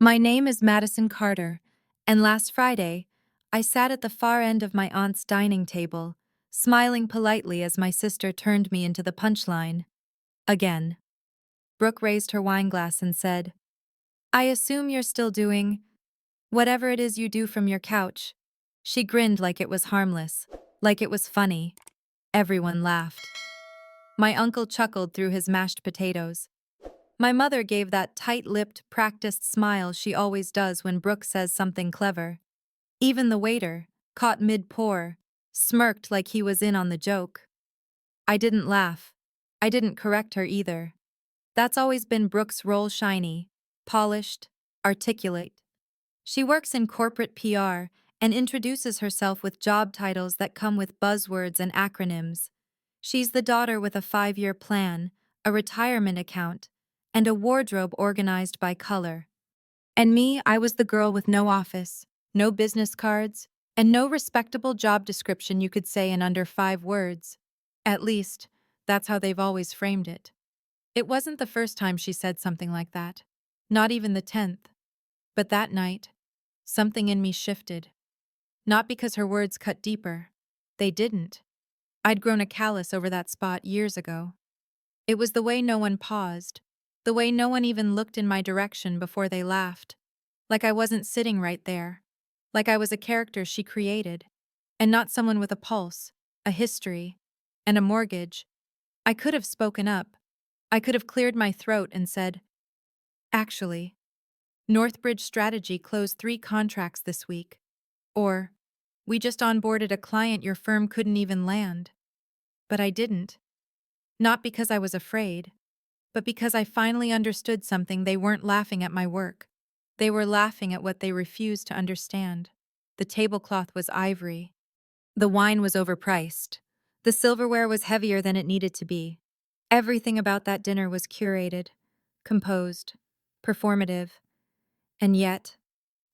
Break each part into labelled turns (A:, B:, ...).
A: My name is Madison Carter, and last Friday, I sat at the far end of my aunt's dining table, smiling politely as my sister turned me into the punchline. Again. Brooke raised her wineglass and said, "I assume you're still doing whatever it is you do from your couch." She grinned like it was harmless, like it was funny. Everyone laughed. My uncle chuckled through his mashed potatoes. My mother gave that tight-lipped, practiced smile she always does when Brooke says something clever. Even the waiter, caught mid-pour, smirked like he was in on the joke. I didn't laugh. I didn't correct her either. That's always been Brooke's role: shiny, polished, articulate. She works in corporate PR and introduces herself with job titles that come with buzzwords and acronyms. She's the daughter with a 5-year plan, a retirement account, and a wardrobe organized by color. And me, I was the girl with no office, no business cards, and no respectable job description you could say in under 5 words. At least, that's how they've always framed it. It wasn't the first time she said something like that. Not even the 10th. But that night, something in me shifted. Not because her words cut deeper. They didn't. I'd grown a callus over that spot years ago. It was the way no one paused, the way no one even looked in my direction before they laughed. Like I wasn't sitting right there. Like I was a character she created, and not someone with a pulse, a history, and a mortgage. I could have spoken up. I could have cleared my throat and said, "Actually, Northbridge Strategy closed 3 contracts this week." Or, "We just onboarded a client your firm couldn't even land." But I didn't. Not because I was afraid, but because I finally understood something. They weren't laughing at my work. They were laughing at what they refused to understand. The tablecloth was ivory. The wine was overpriced. The silverware was heavier than it needed to be. Everything about that dinner was curated, composed, performative. And yet,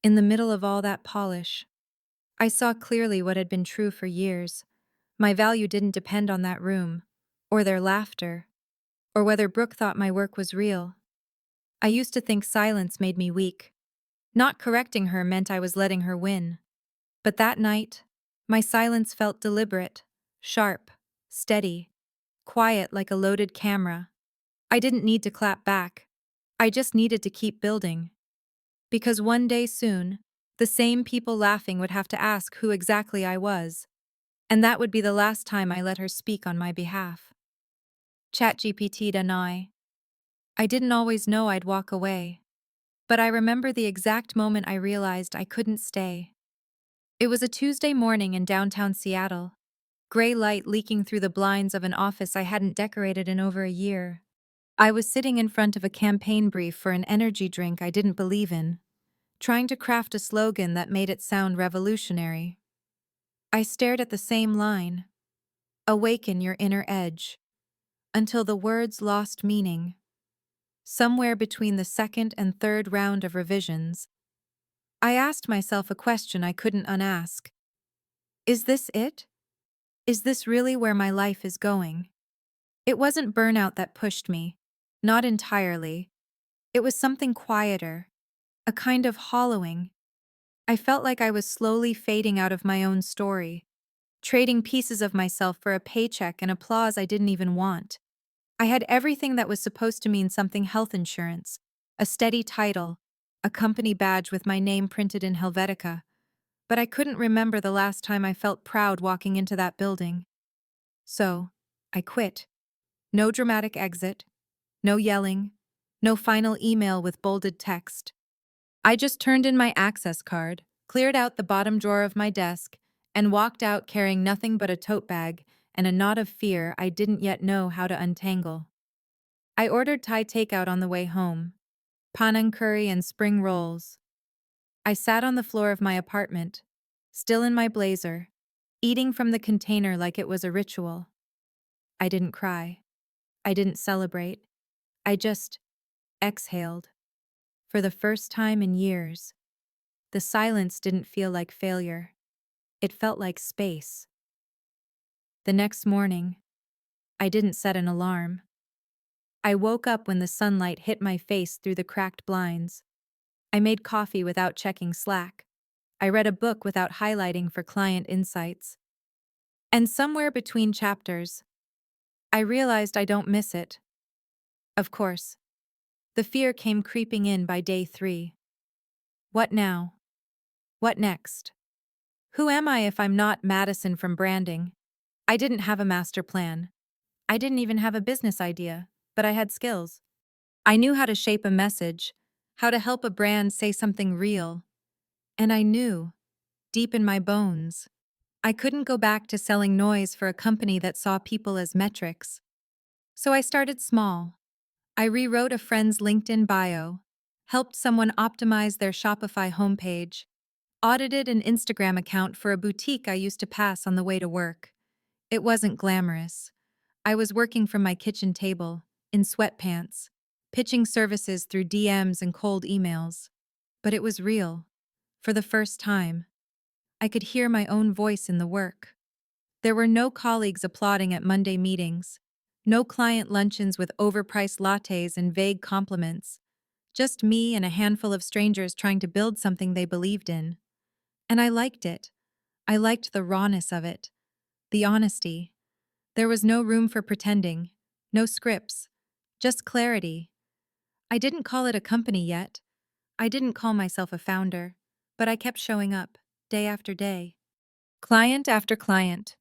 A: in the middle of all that polish, I saw clearly what had been true for years. My value didn't depend on that room, or their laughter, or whether Brooke thought my work was real. I used to think silence made me weak. Not correcting her meant I was letting her win. But that night, my silence felt deliberate, sharp, steady, quiet like a loaded camera. I didn't need to clap back. I just needed to keep building. Because one day soon, the same people laughing would have to ask who exactly I was. And that would be the last time I let her speak on my behalf. ChatGPT'd and I didn't always know I'd walk away. But I remember the exact moment I realized I couldn't stay. It was a Tuesday morning in downtown Seattle, gray light leaking through the blinds of an office I hadn't decorated in over a year. I was sitting in front of a campaign brief for an energy drink I didn't believe in, trying to craft a slogan that made it sound revolutionary. I stared at the same line, "Awaken your inner edge," until the words lost meaning. Somewhere between the second and third round of revisions, I asked myself a question I couldn't unask. Is this it? Is this really where my life is going? It wasn't burnout that pushed me. Not entirely. It was something quieter. A kind of hollowing. I felt like I was slowly fading out of my own story, trading pieces of myself for a paycheck and applause I didn't even want. I had everything that was supposed to mean something: health insurance, a steady title, a company badge with my name printed in Helvetica. But I couldn't remember the last time I felt proud walking into that building. So, I quit. No dramatic exit, no yelling, no final email with bolded text. I just turned in my access card, cleared out the bottom drawer of my desk, and walked out carrying nothing but a tote bag and a knot of fear I didn't yet know how to untangle. I ordered Thai takeout on the way home, panang curry and spring rolls. I sat on the floor of my apartment, still in my blazer, eating from the container like it was a ritual. I didn't cry. I didn't celebrate. I just exhaled. For the first time in years, the silence didn't feel like failure. It felt like space. The next morning, I didn't set an alarm. I woke up when the sunlight hit my face through the cracked blinds. I made coffee without checking Slack. I read a book without highlighting for client insights. And somewhere between chapters, I realized I don't miss it. Of course, the fear came creeping in by day 3. What now? What next? Who am I if I'm not Madison from branding? I didn't have a master plan. I didn't even have a business idea, but I had skills. I knew how to shape a message, how to help a brand say something real. And I knew, deep in my bones, I couldn't go back to selling noise for a company that saw people as metrics. So I started small. I rewrote a friend's LinkedIn bio, helped someone optimize their Shopify homepage, audited an Instagram account for a boutique I used to pass on the way to work. It wasn't glamorous. I was working from my kitchen table, in sweatpants, pitching services through DMs and cold emails. But it was real. For the first time, I could hear my own voice in the work. There were no colleagues applauding at Monday meetings, no client luncheons with overpriced lattes and vague compliments, just me and a handful of strangers trying to build something they believed in. And I liked it. I liked the rawness of it, the honesty. There was no room for pretending, no scripts, just clarity. I didn't call it a company yet. I didn't call myself a founder, but I kept showing up, day after day, client after client,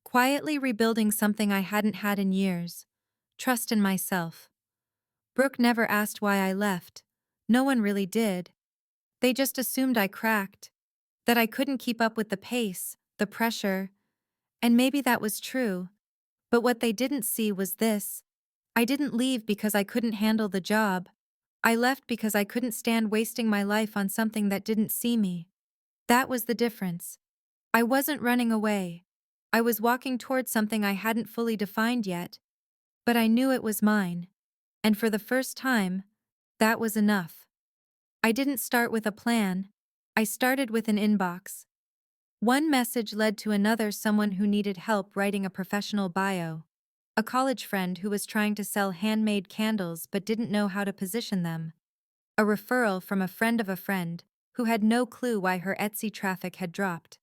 A: quietly rebuilding something I hadn't had in years, trust in myself. Brooke never asked why I left. No one really did. They just assumed I cracked, that I couldn't keep up with the pace, the pressure, and maybe that was true. But what they didn't see was this. I didn't leave because I couldn't handle the job. I left because I couldn't stand wasting my life on something that didn't see me. That was the difference. I wasn't running away. I was walking towards something I hadn't fully defined yet, but I knew it was mine. And for the first time, that was enough. I didn't start with a plan. I started with an inbox. One message led to another, someone who needed help writing a professional bio. A college friend who was trying to sell handmade candles but didn't know how to position them. A referral from a friend of a friend who had no clue why her Etsy traffic had dropped.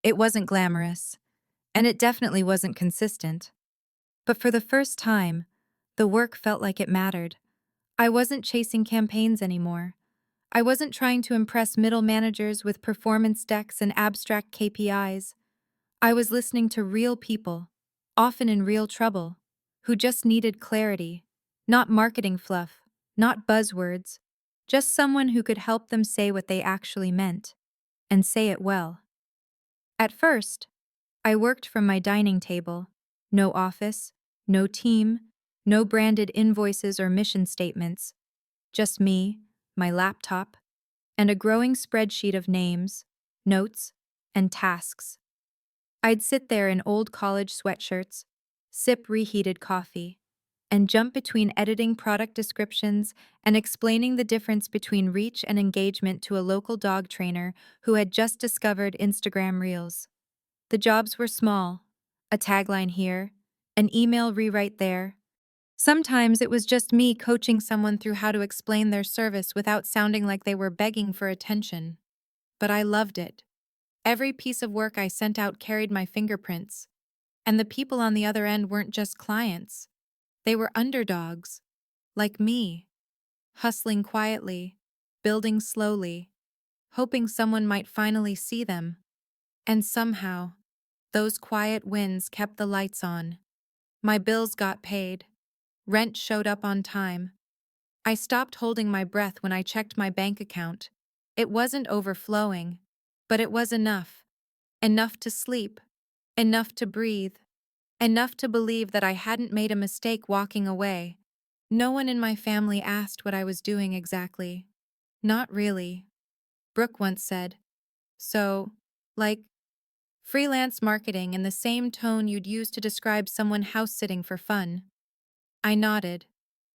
A: It wasn't glamorous, and it definitely wasn't consistent. But for the first time, the work felt like it mattered. I wasn't chasing campaigns anymore. I wasn't trying to impress middle managers with performance decks and abstract KPIs. I was listening to real people, often in real trouble, who just needed clarity, not marketing fluff, not buzzwords, just someone who could help them say what they actually meant, and say it well. At first, I worked from my dining table. No office, no team, no branded invoices or mission statements. Just me, my laptop, and a growing spreadsheet of names, notes, and tasks. I'd sit there in old college sweatshirts, sip reheated coffee, and jump between editing product descriptions and explaining the difference between reach and engagement to a local dog trainer who had just discovered Instagram Reels. The jobs were small, a tagline here, an email rewrite there. Sometimes it was just me coaching someone through how to explain their service without sounding like they were begging for attention. But I loved it. Every piece of work I sent out carried my fingerprints. And the people on the other end weren't just clients. They were underdogs, like me, hustling quietly, building slowly, hoping someone might finally see them. And somehow, those quiet wins kept the lights on. My bills got paid. Rent showed up on time. I stopped holding my breath when I checked my bank account. It wasn't overflowing, but it was enough. Enough to sleep, enough to breathe, enough to believe that I hadn't made a mistake walking away. No one in my family asked what I was doing exactly. Not really. Brooke once said, so, like, freelance marketing in the same tone you'd use to describe someone house-sitting for fun. I nodded.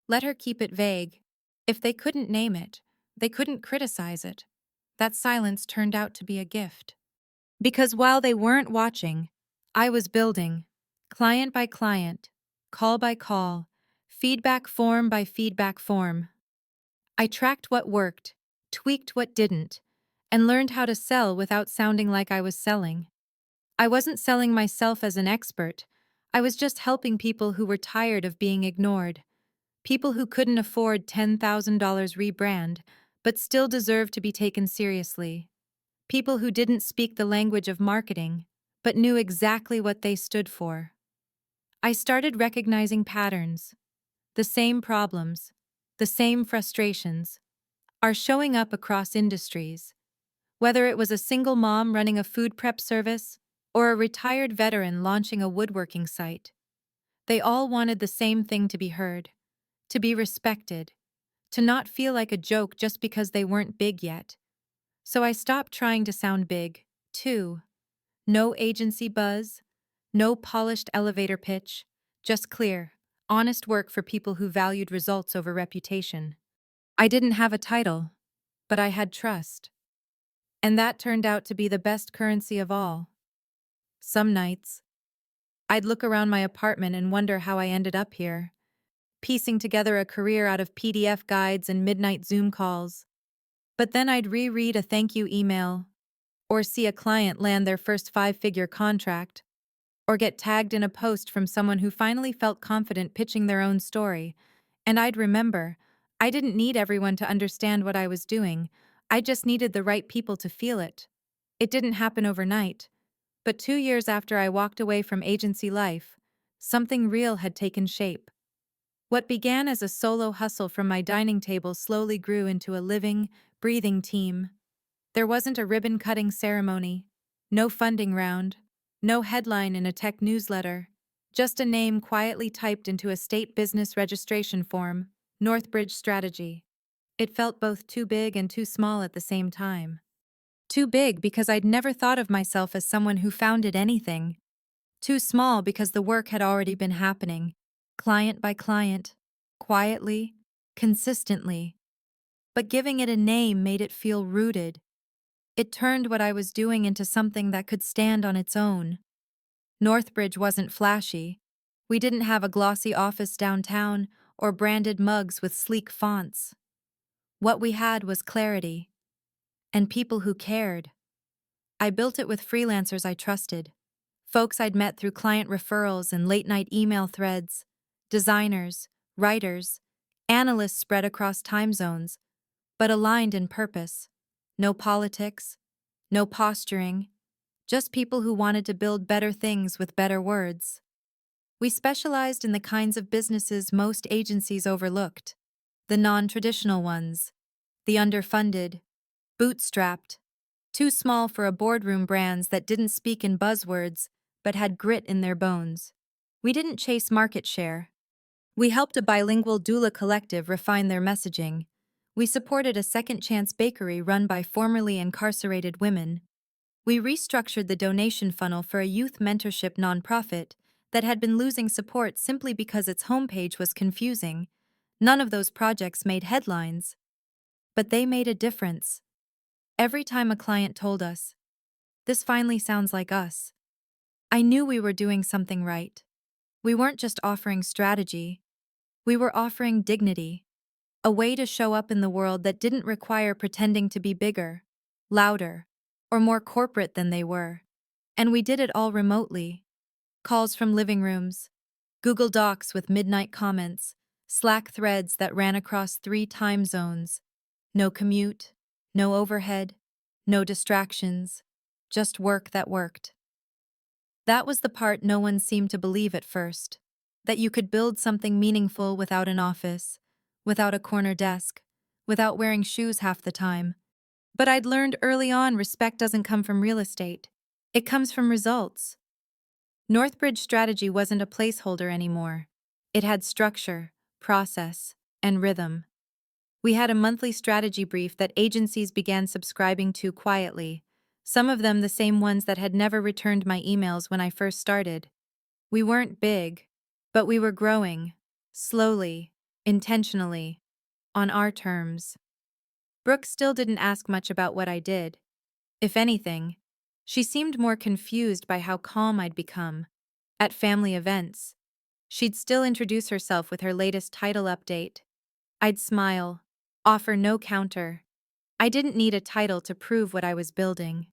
A: Let her keep it vague. If they couldn't name it, they couldn't criticize it. That silence turned out to be a gift. Because while they weren't watching, I was building, client by client, call by call, feedback form by feedback form. I tracked what worked, tweaked what didn't, and learned how to sell without sounding like I was selling. I wasn't selling myself as an expert. I was just helping people who were tired of being ignored. People who couldn't afford $10,000 rebrand, but still deserved to be taken seriously. People who didn't speak the language of marketing, but knew exactly what they stood for. I started recognizing patterns. The same problems, the same frustrations, are showing up across industries. Whether it was a single mom running a food prep service or a retired veteran launching a woodworking site, they all wanted the same thing: to be heard, to be respected, to not feel like a joke just because they weren't big yet. So I stopped trying to sound big, too. No agency buzz, no polished elevator pitch, just clear, honest work for people who valued results over reputation. I didn't have a title, but I had trust. And that turned out to be the best currency of all. Some nights, I'd look around my apartment and wonder how I ended up here, piecing together a career out of PDF guides and midnight Zoom calls. But then I'd reread a thank you email, or see a client land their first five-figure contract, or get tagged in a post from someone who finally felt confident pitching their own story, and I'd remember, I didn't need everyone to understand what I was doing, I just needed the right people to feel it. It didn't happen overnight, but 2 years after I walked away from agency life, something real had taken shape. What began as a solo hustle from my dining table slowly grew into a living, breathing team. There wasn't a ribbon-cutting ceremony, no funding round, no headline in a tech newsletter, just a name quietly typed into a state business registration form: Northbridge Strategy. It felt both too big and too small at the same time. Too big because I'd never thought of myself as someone who founded anything. Too small because the work had already been happening, client by client, quietly, consistently. But giving it a name made it feel rooted. It turned what I was doing into something that could stand on its own. Northbridge wasn't flashy. We didn't have a glossy office downtown or branded mugs with sleek fonts. What we had was clarity. And people who cared. I built it with freelancers I trusted, folks I'd met through client referrals and late-night email threads, designers, writers, analysts spread across time zones, but aligned in purpose. No politics, no posturing, just people who wanted to build better things with better words. We specialized in the kinds of businesses most agencies overlooked: the non-traditional ones, the underfunded, bootstrapped, too small for a boardroom, brands that didn't speak in buzzwords but had grit in their bones. We didn't chase market share. We helped a bilingual doula collective refine their messaging. We supported a second chance bakery run by formerly incarcerated women. We restructured the donation funnel for a youth mentorship nonprofit that had been losing support simply because its homepage was confusing. None of those projects made headlines, but they made a difference. Every time a client told us, "This finally sounds like us," I knew we were doing something right. We weren't just offering strategy, we were offering dignity, a way to show up in the world that didn't require pretending to be bigger, louder, or more corporate than they were. And we did it all remotely. Calls from living rooms, Google Docs with midnight comments, Slack threads that ran across 3 time zones. No commute, no overhead, no distractions, just work that worked. That was the part no one seemed to believe at first: that you could build something meaningful without an office, without a corner desk, without wearing shoes half the time. But I'd learned early on respect doesn't come from real estate. It comes from results. Northbridge Strategy wasn't a placeholder anymore. It had structure, process, and rhythm. We had a monthly strategy brief that agencies began subscribing to quietly, some of them the same ones that had never returned my emails when I first started. We weren't big, but we were growing, slowly, intentionally, on our terms. Brooke still didn't ask much about what I did. If anything, she seemed more confused by how calm I'd become. At family events, she'd still introduce herself with her latest title update. I'd smile, offer no counter, I didn't need a title to prove what I was building.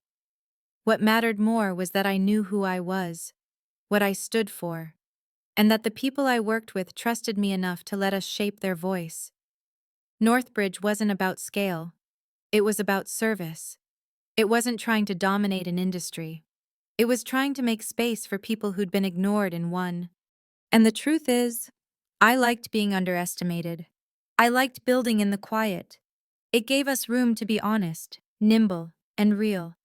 A: What mattered more was that I knew who I was, what I stood for, and that the people I worked with trusted me enough to let us shape their voice. Northbridge wasn't about scale. It was about service. It wasn't trying to dominate an industry. It was trying to make space for people who'd been ignored and won. And the truth is, I liked being underestimated. I liked building in the quiet. It gave us room to be honest, nimble, and real.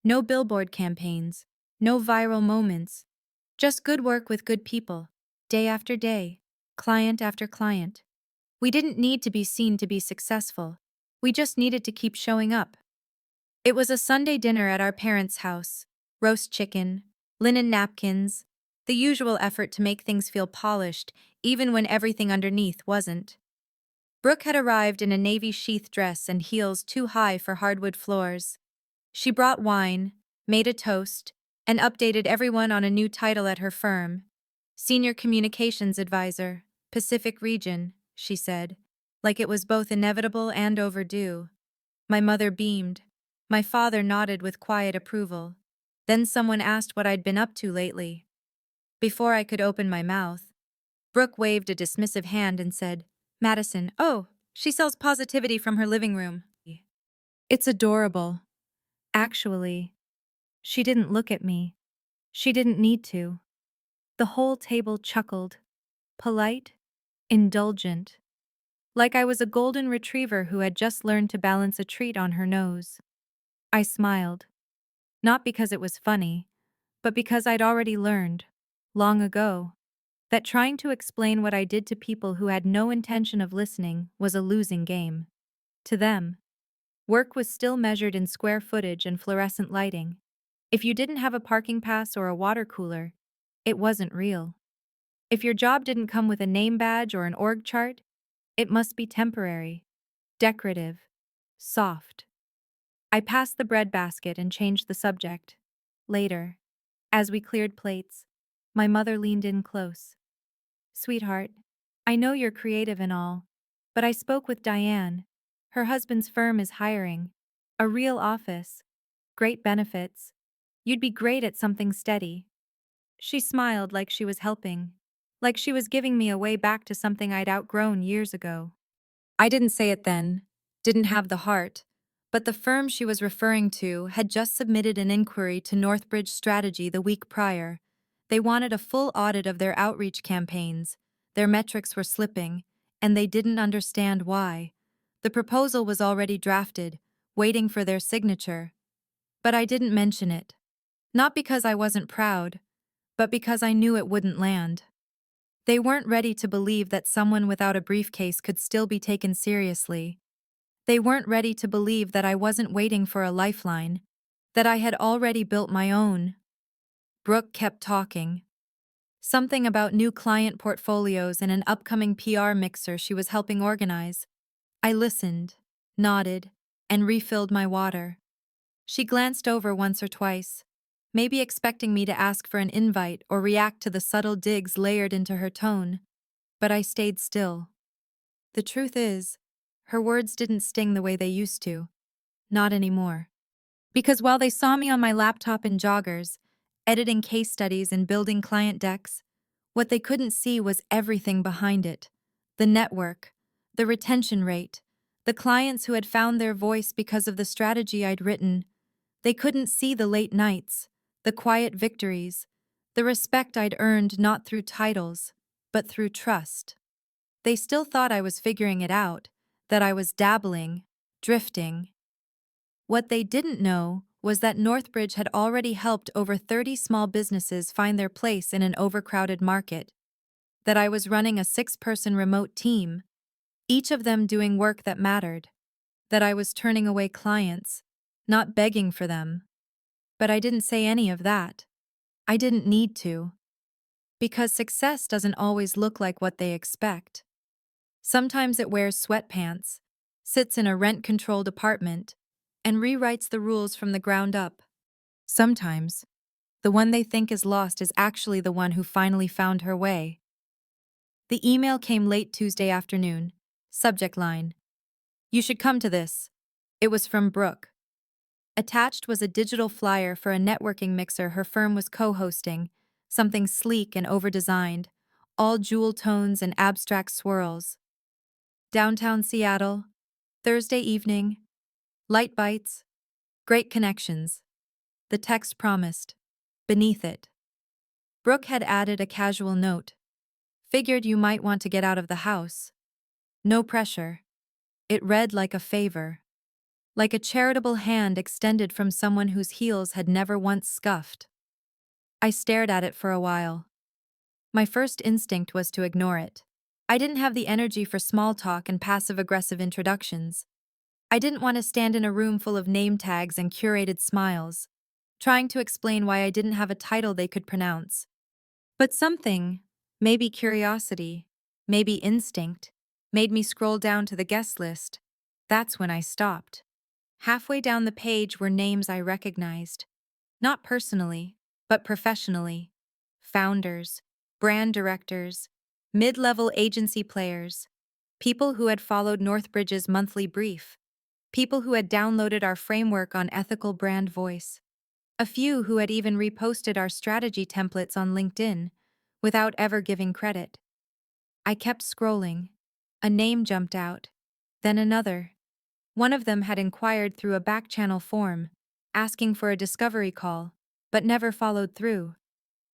A: No billboard campaigns, no viral moments, just good work with good people, day after day, client after client. We didn't need to be seen to be successful. We just needed to keep showing up. It was a Sunday dinner at our parents' house. Roast chicken, linen napkins, the usual effort to make things feel polished, even when everything underneath wasn't. Brooke had arrived in a navy sheath dress and heels too high for hardwood floors. She brought wine, made a toast, and updated everyone on a new title at her firm. Senior Communications Advisor, Pacific Region, she said, like it was both inevitable and overdue. My mother beamed. My father nodded with quiet approval. Then someone asked what I'd been up to lately. Before I could open my mouth, Brooke waved a dismissive hand and said, Madison, oh, she sells positivity from her living room. It's adorable. Actually, she didn't look at me. She didn't need to. The whole table chuckled, polite, indulgent, like I was a golden retriever who had just learned to balance a treat on her nose. I smiled, not because it was funny, but because I'd already learned, long ago, that trying to explain what I did to people who had no intention of listening was a losing game. To them, work was still measured in square footage and fluorescent lighting. If you didn't have a parking pass or a water cooler, it wasn't real. If your job didn't come with a name badge or an org chart, it must be temporary, decorative, soft. I passed the bread basket and changed the subject. Later, as we cleared plates, my mother leaned in close. Sweetheart, I know you're creative and all, but I spoke with Diane. Her husband's firm is hiring. A real office. Great benefits. You'd be great at something steady. She smiled like she was helping, like she was giving me a way back to something I'd outgrown years ago. I didn't say it then, didn't have the heart, but the firm she was referring to had just submitted an inquiry to Northbridge Strategy the week prior. They wanted a full audit of their outreach campaigns. Their metrics were slipping, and they didn't understand why. The proposal was already drafted, waiting for their signature. But I didn't mention it. Not because I wasn't proud, but because I knew it wouldn't land. They weren't ready to believe that someone without a briefcase could still be taken seriously. They weren't ready to believe that I wasn't waiting for a lifeline, that I had already built my own. Brooke kept talking. Something about new client portfolios and an upcoming PR mixer she was helping organize. I listened, nodded, and refilled my water. She glanced over once or twice, maybe expecting me to ask for an invite or react to the subtle digs layered into her tone. But I stayed still. The truth is, her words didn't sting the way they used to. Not anymore. Because while they saw me on my laptop in joggers, editing case studies and building client decks, what they couldn't see was everything behind it. The network, the retention rate, the clients who had found their voice because of the strategy I'd written. They couldn't see the late nights, the quiet victories, the respect I'd earned not through titles, but through trust. They still thought I was figuring it out, that I was dabbling, drifting. What they didn't know was that Northbridge had already helped over 30 small businesses find their place in an overcrowded market, that I was running a 6-person remote team, each of them doing work that mattered, that I was turning away clients, not begging for them. But I didn't say any of that. I didn't need to. Because success doesn't always look like what they expect. Sometimes it wears sweatpants, sits in a rent-controlled apartment, and rewrites the rules from the ground up. Sometimes, the one they think is lost is actually the one who finally found her way. The email came late Tuesday afternoon. Subject line: You should come to this. It was from Brooke. Attached was a digital flyer for a networking mixer her firm was co-hosting, something sleek and over-designed, all jewel tones and abstract swirls. Downtown Seattle, Thursday evening, light bites, great connections. The text promised. Beneath it, Brooke had added a casual note. Figured you might want to get out of the house. No pressure. It read like a favor. Like a charitable hand extended from someone whose heels had never once scuffed. I stared at it for a while. My first instinct was to ignore it. I didn't have the energy for small talk and passive-aggressive introductions. I didn't want to stand in a room full of name tags and curated smiles, trying to explain why I didn't have a title they could pronounce. But something, maybe curiosity, maybe instinct, made me scroll down to the guest list. That's when I stopped. Halfway down the page were names I recognized. Not personally, but professionally. Founders, brand directors, mid-level agency players, people who had followed Northbridge's monthly brief, people who had downloaded our framework on ethical brand voice, a few who had even reposted our strategy templates on LinkedIn, without ever giving credit. I kept scrolling. A name jumped out, then another. One of them had inquired through a back-channel form, asking for a discovery call, but never followed through.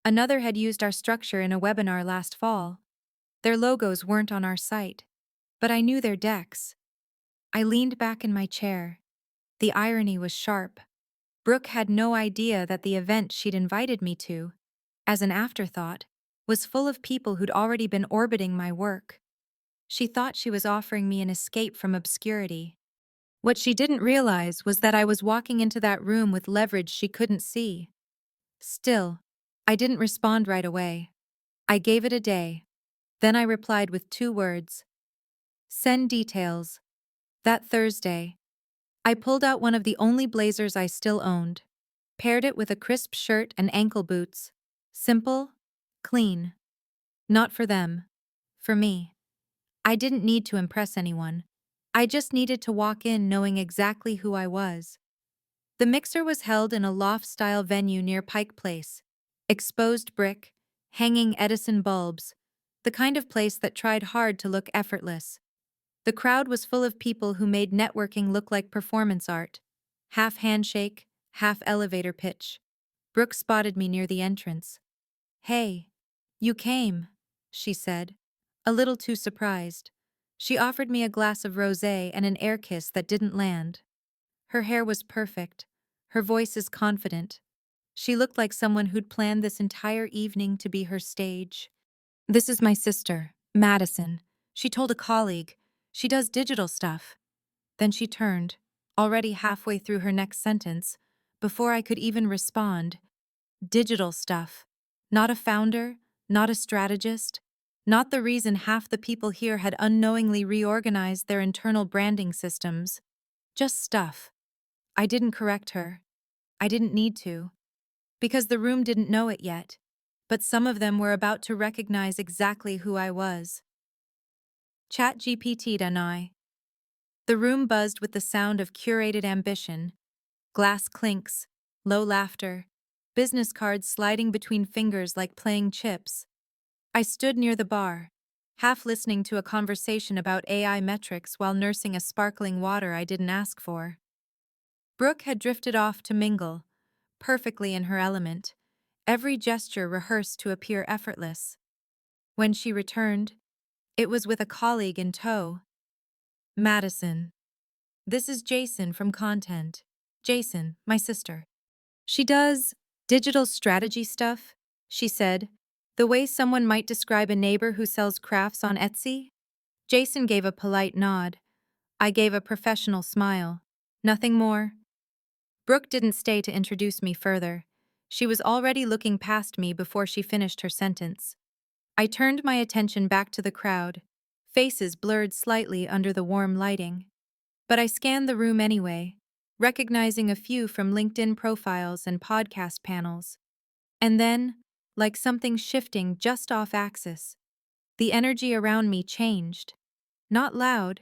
A: Another had used our structure in a webinar last fall. Their logos weren't on our site, but I knew their decks. I leaned back in my chair. The irony was sharp. Brooke had no idea that the event she'd invited me to, as an afterthought, was full of people who'd already been orbiting my work. She thought she was offering me an escape from obscurity. What she didn't realize was that I was walking into that room with leverage she couldn't see. Still, I didn't respond right away. I gave it a day. Then I replied with 2 words. Send details. That Thursday, I pulled out one of the only blazers I still owned, paired it with a crisp shirt and ankle boots. Simple, clean. Not for them. For me. I didn't need to impress anyone. I just needed to walk in knowing exactly who I was. The mixer was held in a loft-style venue near Pike Place. Exposed brick, hanging Edison bulbs, the kind of place that tried hard to look effortless. The crowd was full of people who made networking look like performance art. Half handshake, half elevator pitch. Brooke spotted me near the entrance. Hey, you came, she said, a little too surprised. She offered me a glass of rosé and an air kiss that didn't land. Her hair was perfect, her voice is confident. She looked like someone who'd planned this entire evening to be her stage. This is my sister, Madison. She told a colleague. She does digital stuff. Then she turned, already halfway through her next sentence, before I could even respond. Digital stuff. Not a founder, not a strategist, not the reason half the people here had unknowingly reorganized their internal branding systems. Just stuff. I didn't correct her. I didn't need to. Because the room didn't know it yet, but some of them were about to recognize exactly who I was. ChatGPT'd and I. The room buzzed with the sound of curated ambition, glass clinks, low laughter, business cards sliding between fingers like playing chips. I stood near the bar, half listening to a conversation about AI metrics while nursing a sparkling water I didn't ask for. Brooke had drifted off to mingle, perfectly in her element, every gesture rehearsed to appear effortless. When she returned, it was with a colleague in tow. Madison. This is Jason from Content. Jason, my sister. She does digital strategy stuff, she said, the way someone might describe a neighbor who sells crafts on Etsy. Jason gave a polite nod. I gave a professional smile. Nothing more. Brooke didn't stay to introduce me further. She was already looking past me before she finished her sentence. I turned my attention back to the crowd, faces blurred slightly under the warm lighting. But I scanned the room anyway, recognizing a few from LinkedIn profiles and podcast panels. And then, like something shifting just off axis, the energy around me changed. Not loud,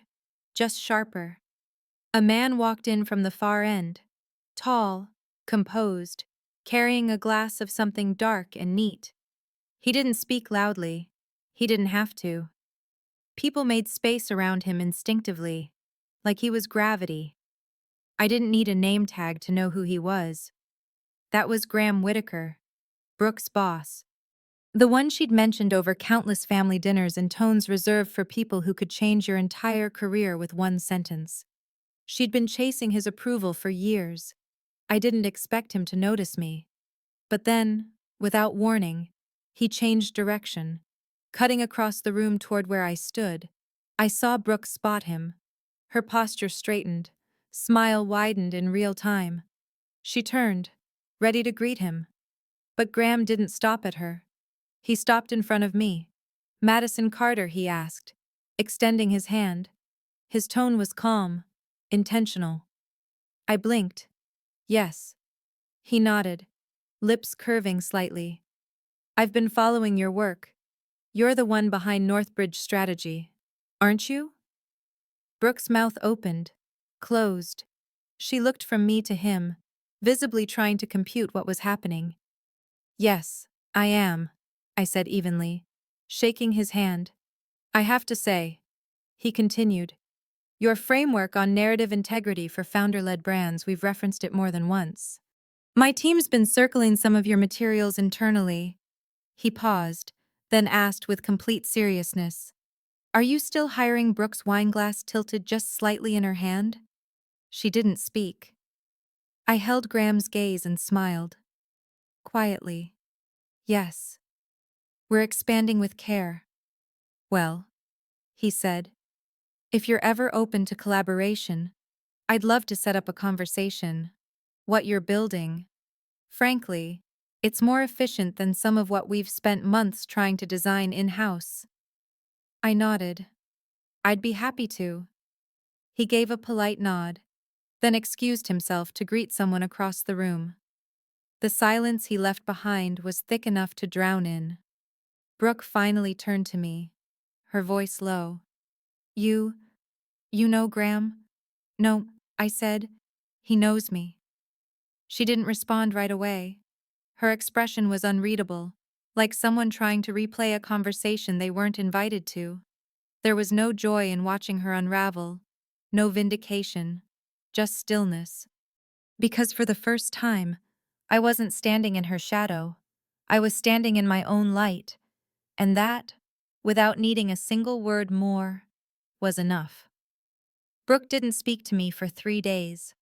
A: just sharper. A man walked in from the far end, tall, composed, carrying a glass of something dark and neat. He didn't speak loudly. He didn't have to. People made space around him instinctively, like he was gravity. I didn't need a name tag to know who he was. That was Graham Whitaker, Brooke's boss. The one she'd mentioned over countless family dinners in tones reserved for people who could change your entire career with one sentence. She'd been chasing his approval for years. I didn't expect him to notice me. But then, without warning, he changed direction, cutting across the room toward where I stood. I saw Brooke spot him. Her posture straightened, smile widened in real time. She turned, ready to greet him. But Graham didn't stop at her. He stopped in front of me. "Madison Carter," he asked, extending his hand. His tone was calm, intentional. I blinked. "Yes." He nodded, lips curving slightly. "I've been following your work. You're the one behind Northbridge Strategy, aren't you?" Brooke's mouth opened, closed. She looked from me to him, visibly trying to compute what was happening. "Yes, I am," I said evenly, shaking his hand. "I have to say," he continued, "your framework on narrative integrity for founder-led brands, we've referenced it more than once. My team's been circling some of your materials internally." He paused, then asked with complete seriousness, "Are you still hiring?" Brooke's wineglass tilted just slightly in her hand. She didn't speak. I held Graham's gaze and smiled. Quietly. "Yes. We're expanding with care." "Well," he said, "if you're ever open to collaboration, I'd love to set up a conversation. What you're building, frankly, it's more efficient than some of what we've spent months trying to design in-house." I nodded. "I'd be happy to." He gave a polite nod, then excused himself to greet someone across the room. The silence he left behind was thick enough to drown in. Brooke finally turned to me, her voice low. You know Graham?" "No," I said. "He knows me." She didn't respond right away. Her expression was unreadable, like someone trying to replay a conversation they weren't invited to. There was no joy in watching her unravel, no vindication, just stillness. Because for the first time, I wasn't standing in her shadow. I was standing in my own light, and that, without needing a single word more, was enough. Brooke didn't speak to me for 3 days.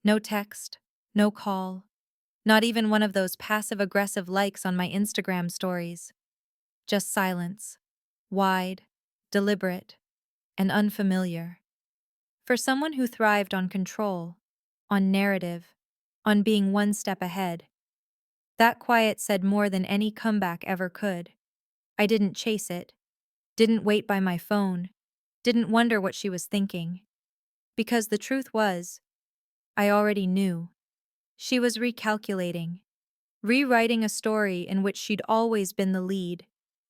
A: No text, no call, not even one of those passive-aggressive likes on my Instagram stories. Just silence. Wide, deliberate, and unfamiliar. For someone who thrived on control, on narrative, on being one step ahead, that quiet said more than any comeback ever could. I didn't chase it, didn't wait by my phone, didn't wonder what she was thinking. Because the truth was, I already knew. She was recalculating, rewriting a story in which she'd always been the lead,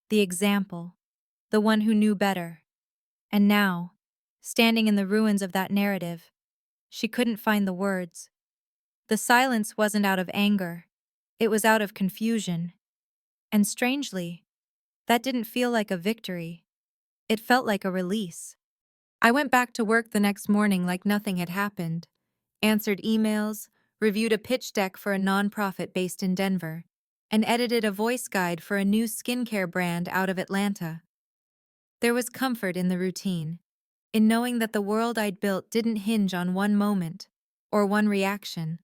A: the example, the one who knew better. And now, standing in the ruins of that narrative, she couldn't find the words. The silence wasn't out of anger, it was out of confusion. And strangely, that didn't feel like a victory. It felt like a release. I went back to work the next morning like nothing had happened, answered emails, reviewed a pitch deck for a nonprofit based in Denver, and edited a voice guide for a new skincare brand out of Atlanta. There was comfort in the routine, in knowing that the world I'd built didn't hinge on one moment, or one reaction,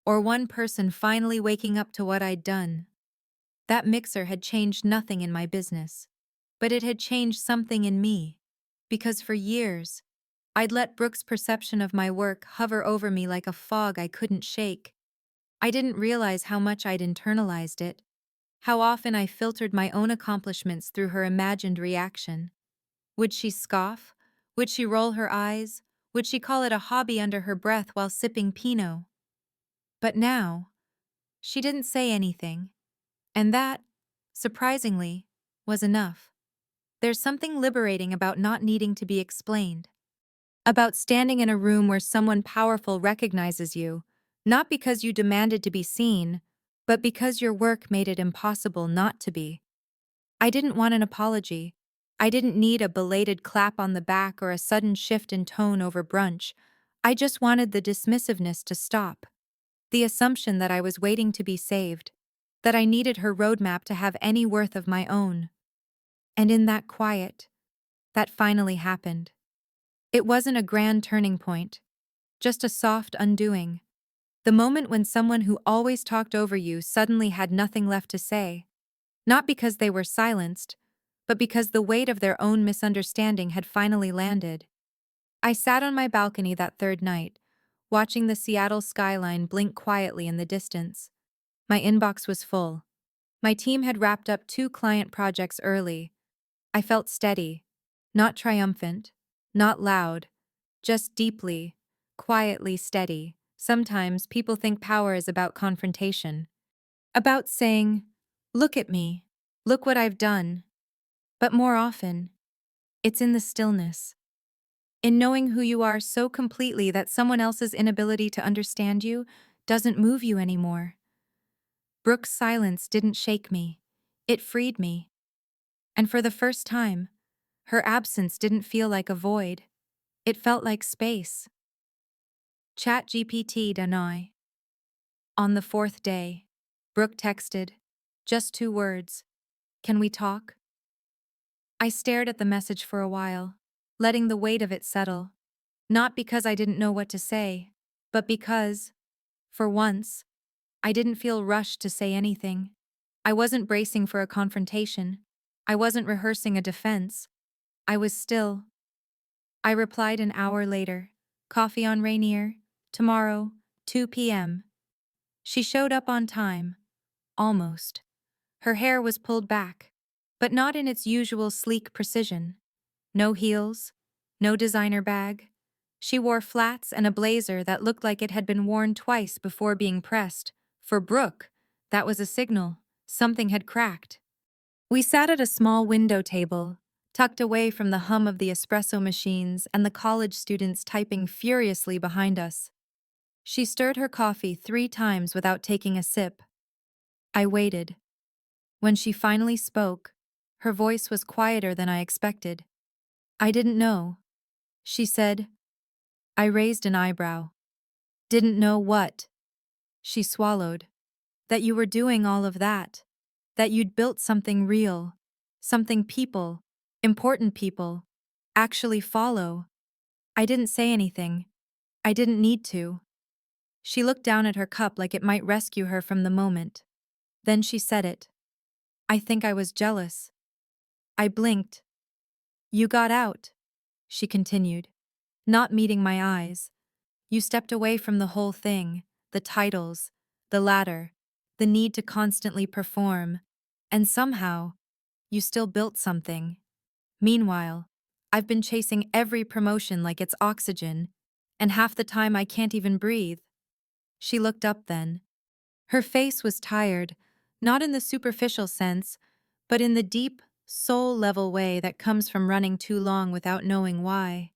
A: or one person finally waking up to what I'd done. That mixer had changed nothing in my business, but it had changed something in me, because for years, I'd let Brooke's perception of my work hover over me like a fog I couldn't shake. I didn't realize how much I'd internalized it, how often I filtered my own accomplishments through her imagined reaction. Would she scoff? Would she roll her eyes? Would she call it a hobby under her breath while sipping Pinot? But now, she didn't say anything. And that, surprisingly, was enough. There's something liberating about not needing to be explained. About standing in a room where someone powerful recognizes you, not because you demanded to be seen, but because your work made it impossible not to be. I didn't want an apology. I didn't need a belated clap on the back or a sudden shift in tone over brunch. I just wanted the dismissiveness to stop. The assumption that I was waiting to be saved, that I needed her roadmap to have any worth of my own. And in that quiet, that finally happened. It wasn't a grand turning point, just a soft undoing. The moment when someone who always talked over you suddenly had nothing left to say. Not because they were silenced, but because the weight of their own misunderstanding had finally landed. I sat on my balcony that third night, watching the Seattle skyline blink quietly in the distance. My inbox was full. My team had wrapped up 2 client projects early. I felt steady, not triumphant, not loud, just deeply, quietly steady. Sometimes people think power is about confrontation, about saying, "Look at me, look what I've done." But more often, it's in the stillness, in knowing who you are so completely that someone else's inability to understand you doesn't move you anymore. Brooke's silence didn't shake me. It freed me. And for the first time, her absence didn't feel like a void. It felt like space. ChatGPT deny. On the 4th day, Brooke texted, just 2 words. Can we talk? I stared at the message for a while, letting the weight of it settle. Not because I didn't know what to say, but because, for once, I didn't feel rushed to say anything. I wasn't bracing for a confrontation. I wasn't rehearsing a defense. I was still. I replied an hour later. Coffee on Rainier, tomorrow, 2 p.m. She showed up on time. Almost. Her hair was pulled back, but not in its usual sleek precision. No heels, no designer bag. She wore flats and a blazer that looked like it had been worn twice before being pressed. For Brooke, that was a signal. Something had cracked. We sat at a small window table, tucked away from the hum of the espresso machines and the college students typing furiously behind us. She stirred her coffee 3 times without taking a sip. I waited. When she finally spoke, her voice was quieter than I expected. I didn't know, she said. I raised an eyebrow. Didn't know what? She swallowed. That you were doing all of that. That you'd built something real. Something people, important people, actually follow. I didn't say anything. I didn't need to. She looked down at her cup like it might rescue her from the moment. Then she said it. I think I was jealous. I blinked. You got out, she continued, not meeting my eyes. You stepped away from the whole thing, the titles, the ladder, the need to constantly perform, and somehow, you still built something. Meanwhile, I've been chasing every promotion like it's oxygen, and half the time I can't even breathe. She looked up then. Her face was tired, not in the superficial sense, but in the deep, soul-level way that comes from running too long without knowing why.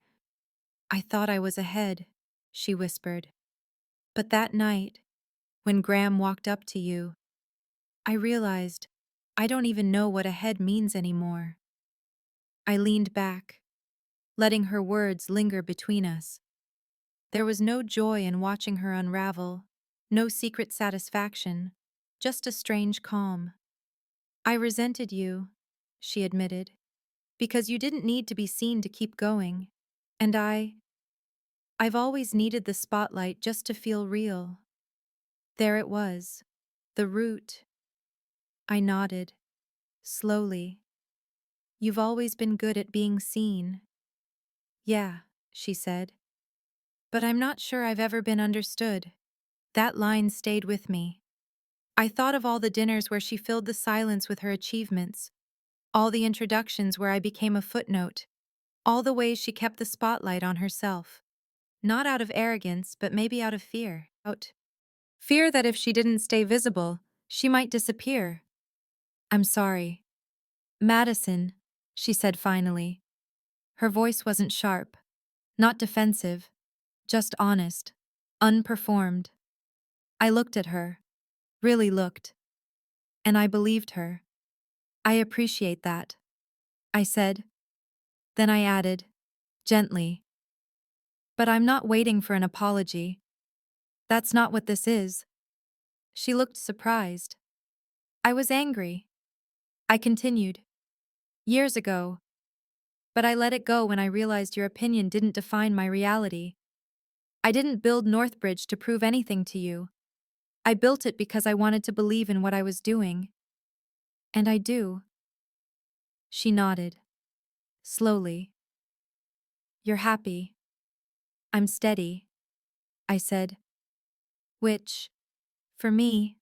A: I thought I was ahead, she whispered. But that night, when Graham walked up to you, I realized I don't even know what ahead means anymore. I leaned back, letting her words linger between us. There was no joy in watching her unravel, no secret satisfaction, just a strange calm. I resented you, she admitted, because you didn't need to be seen to keep going. And I've always needed the spotlight just to feel real. There it was, the root. I nodded, slowly. You've always been good at being seen. Yeah, she said. But I'm not sure I've ever been understood. That line stayed with me. I thought of all the dinners where she filled the silence with her achievements, all the introductions where I became a footnote, all the ways she kept the spotlight on herself. Not out of arrogance, but maybe out of fear. Fear that if she didn't stay visible, she might disappear. I'm sorry. Madison, she said finally. Her voice wasn't sharp, Not defensive, just honest, unperformed. I looked at her, really looked, and I believed her. I appreciate that, I said. Then I added, gently, but I'm not waiting for an apology. That's not what this is. She looked surprised. I was angry. I continued, years ago, but I let it go when I realized your opinion didn't define my reality. I didn't build Northbridge to prove anything to you. I built it because I wanted to believe in what I was doing. And I do. She nodded. Slowly. You're happy. I'm steady, I said. Which, for me,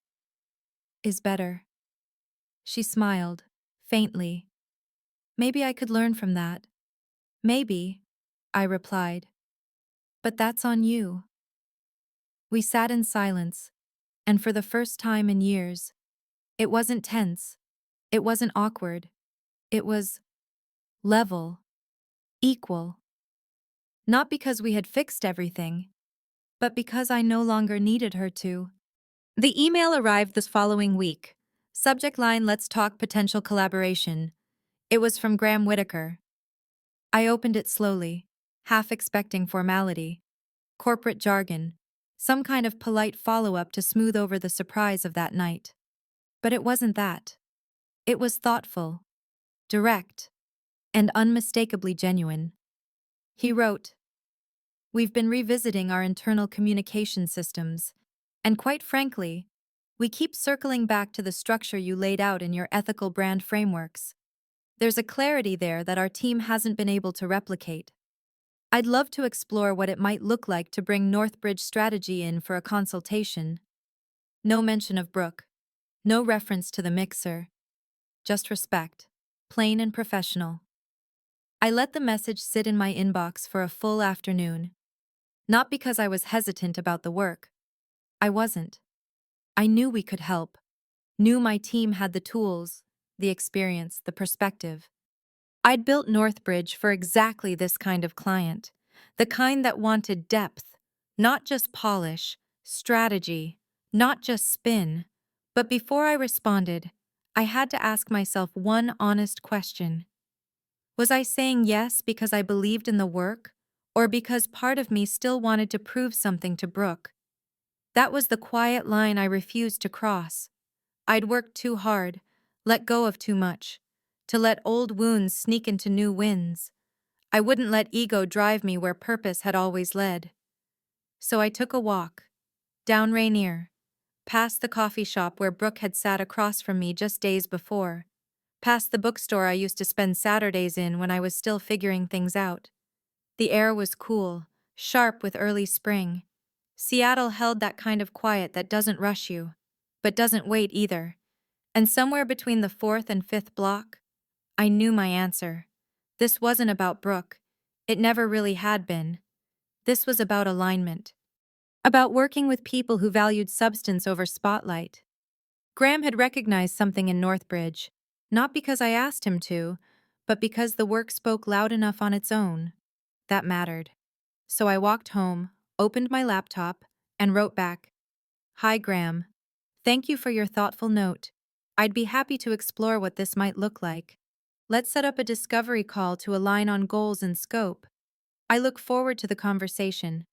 A: is better. She smiled, faintly. Maybe I could learn from that. Maybe, I replied. But that's on you. We sat in silence, and for the first time in years, it wasn't tense. It wasn't awkward. It was level, equal. Not because we had fixed everything, but because I no longer needed her to. The email arrived this following week. Subject line: Let's talk potential collaboration. It was from Graham Whitaker. I opened it slowly, half expecting formality, corporate jargon, some kind of polite follow-up to smooth over the surprise of that night. But it wasn't that. It was thoughtful, direct, and unmistakably genuine. He wrote, "We've been revisiting our internal communication systems, and quite frankly, we keep circling back to the structure you laid out in your ethical brand frameworks. There's a clarity there that our team hasn't been able to replicate. I'd love to explore what it might look like to bring Northbridge strategy in for a consultation." No mention of Brooke. No reference to the mixer. Just respect. Plain and professional. I let the message sit in my inbox for a full afternoon. Not because I was hesitant about the work. I wasn't. I knew we could help. Knew my team had the tools, the experience, the perspective. I'd built Northbridge for exactly this kind of client. The kind that wanted depth, not just polish, strategy, not just spin. But before I responded, I had to ask myself one honest question. Was I saying yes because I believed in the work, or because part of me still wanted to prove something to Brooke? That was the quiet line I refused to cross. I'd worked too hard, let go of too much, to let old wounds sneak into new wins. I wouldn't let ego drive me where purpose had always led. So I took a walk, down Rainier, past the coffee shop where Brooke had sat across from me just days before, past the bookstore I used to spend Saturdays in when I was still figuring things out. The air was cool, sharp with early spring. Seattle held that kind of quiet that doesn't rush you, but doesn't wait either. And somewhere between the fourth and fifth block, I knew my answer. This wasn't about Brooke. It never really had been. This was about alignment. About working with people who valued substance over spotlight. Graham had recognized something in Northbridge, not because I asked him to, but because the work spoke loud enough on its own. That mattered. So I walked home, opened my laptop, and wrote back, "Hi Graham. Thank you for your thoughtful note. I'd be happy to explore what this might look like. Let's set up a discovery call to align on goals and scope. I look forward to the conversation."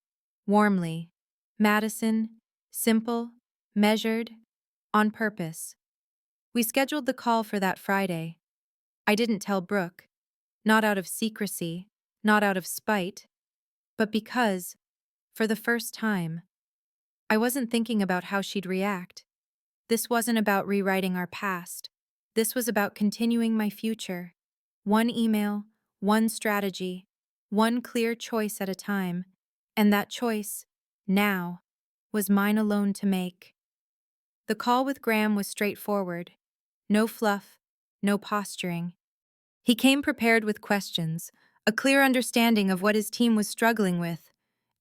A: Warmly. Madison. Simple. Measured. On purpose. We scheduled the call for that Friday. I didn't tell Brooke. Not out of secrecy, not out of spite, but because, for the first time, I wasn't thinking about how she'd react. This wasn't about rewriting our past. This was about continuing my future. One email, one strategy, one clear choice at a time. And that choice, now, was mine alone to make. The call with Graham was straightforward. No fluff, no posturing. He came prepared with questions, a clear understanding of what his team was struggling with,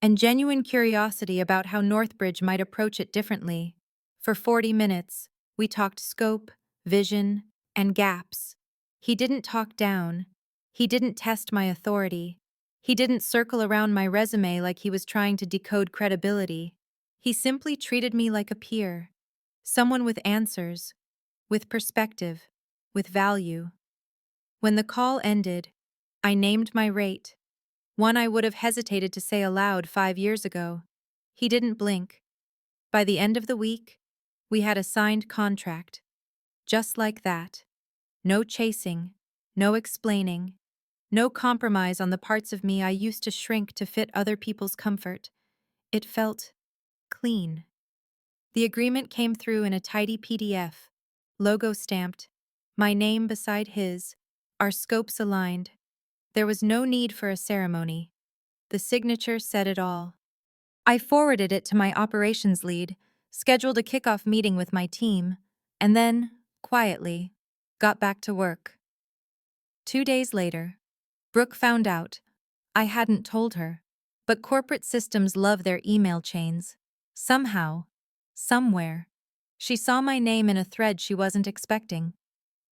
A: and genuine curiosity about how Northbridge might approach it differently. For 40 minutes, we talked scope, vision, and gaps. He didn't talk down. He didn't test my authority. He didn't circle around my resume like he was trying to decode credibility. He simply treated me like a peer, someone with answers, with perspective, with value. When the call ended, I named my rate, one I would have hesitated to say aloud 5 years ago. He didn't blink. By the end of the week, we had a signed contract. Just like that. No chasing, no explaining, no compromise on the parts of me I used to shrink to fit other people's comfort. It felt clean. The agreement came through in a tidy PDF, logo stamped, my name beside his, our scopes aligned. There was no need for a ceremony. The signature said it all. I forwarded it to my operations lead, scheduled a kickoff meeting with my team, and then, quietly, got back to work. 2 days later, Brooke found out. I hadn't told her. But corporate systems love their email chains. Somehow, somewhere, she saw my name in a thread she wasn't expecting.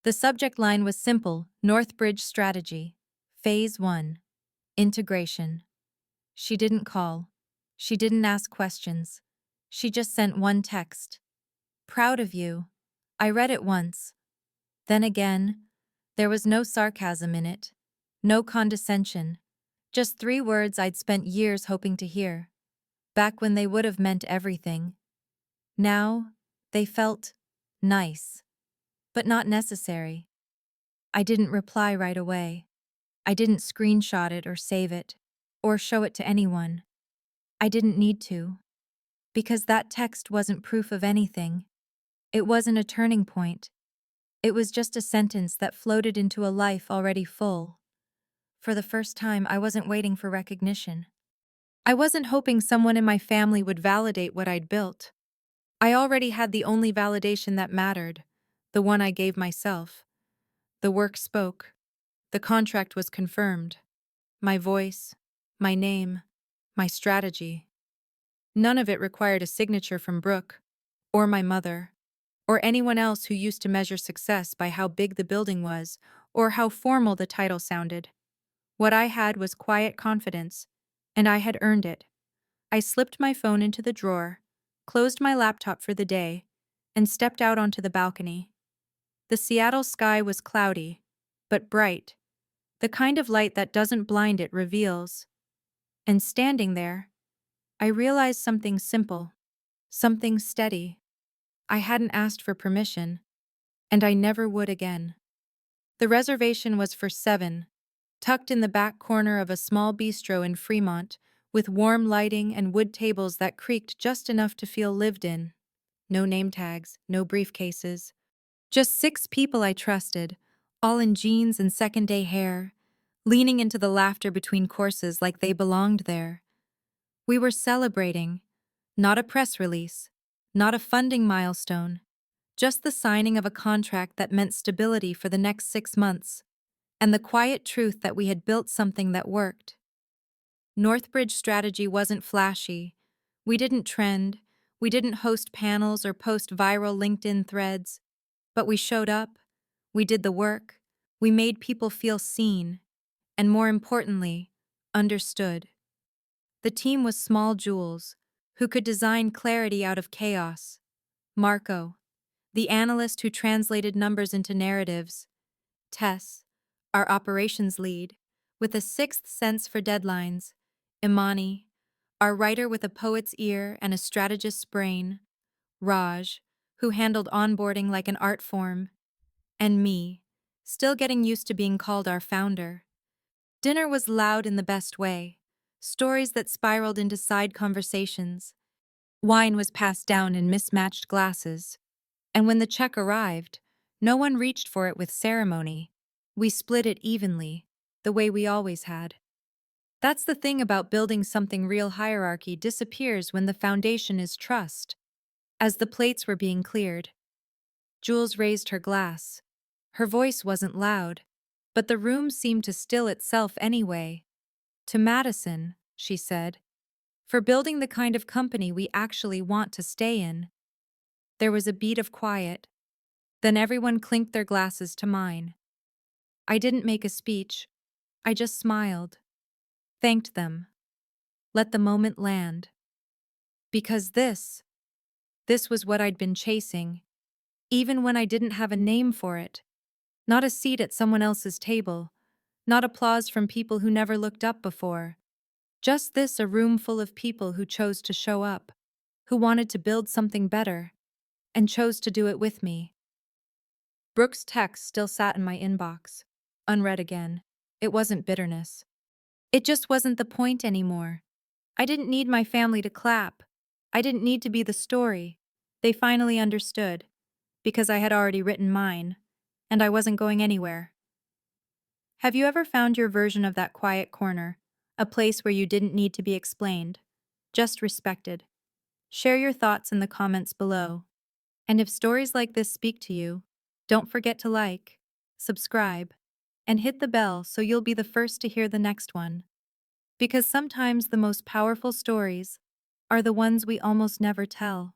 A: The subject line was simple: Northbridge Strategy. Phase 1. Integration. She didn't call. She didn't ask questions. She just sent one text. Proud of you. I read it once. Then again, there was no sarcasm in it. No condescension. Just 3 words I'd spent years hoping to hear. Back when they would have meant everything. Now, they felt nice, but not necessary. I didn't reply right away. I didn't screenshot it or save it, or show it to anyone. I didn't need to, because that text wasn't proof of anything. It wasn't a turning point. It was just a sentence that floated into a life already full. For the first time, I wasn't waiting for recognition. I wasn't hoping someone in my family would validate what I'd built. I already had the only validation that mattered, the one I gave myself. The work spoke. The contract was confirmed. My voice, my name, my strategy. None of it required a signature from Brooke, or my mother, or anyone else who used to measure success by how big the building was, or how formal the title sounded. What I had was quiet confidence, and I had earned it. I slipped my phone into the drawer, closed my laptop for the day, and stepped out onto the balcony. The Seattle sky was cloudy, but bright, the kind of light that doesn't blind, it reveals. And standing there, I realized something simple, something steady. I hadn't asked for permission, and I never would again. The reservation was for 7, tucked in the back corner of a small bistro in Fremont, with warm lighting and wood tables that creaked just enough to feel lived in. No name tags, no briefcases. Just 6 people I trusted, all in jeans and second-day hair, leaning into the laughter between courses like they belonged there. We were celebrating, not a press release, not a funding milestone, just the signing of a contract that meant stability for the next 6 months, and the quiet truth that we had built something that worked. Northbridge Strategy wasn't flashy. We didn't trend. We didn't host panels or post viral LinkedIn threads. But we showed up. We did the work. We made people feel seen. And more importantly, understood. The team was small jewels, who could design clarity out of chaos. Marco, the analyst who translated numbers into narratives. Tess, our operations lead, with a sixth sense for deadlines. Imani, our writer with a poet's ear and a strategist's brain. Raj, who handled onboarding like an art form. And me, still getting used to being called our founder. Dinner was loud in the best way. Stories that spiraled into side conversations. Wine was passed down in mismatched glasses. And when the check arrived, no one reached for it with ceremony. We split it evenly, the way we always had. That's the thing about building something. Real hierarchy disappears when the foundation is trust. As the plates were being cleared, Jules raised her glass. Her voice wasn't loud, but the room seemed to still itself anyway. To Madison, she said, for building the kind of company we actually want to stay in. There was a beat of quiet. Then everyone clinked their glasses to mine. I didn't make a speech. I just smiled. thanked them, let the moment land. Because this was what I'd been chasing, even when I didn't have a name for it. Not a seat at someone else's table, not applause from people who never looked up before. Just this, a room full of people who chose to show up, who wanted to build something better, and chose to do it with me. Brooke's text still sat in my inbox, unread again. It wasn't bitterness. It just wasn't the point anymore. I didn't need my family to clap. I didn't need to be the story. They finally understood, because I had already written mine, and I wasn't going anywhere. Have you ever found your version of that quiet corner, a place where you didn't need to be explained, just respected? Share your thoughts in the comments below. And if stories like this speak to you, don't forget to like, subscribe, and hit the bell so you'll be the first to hear the next one. Because sometimes the most powerful stories are the ones we almost never tell.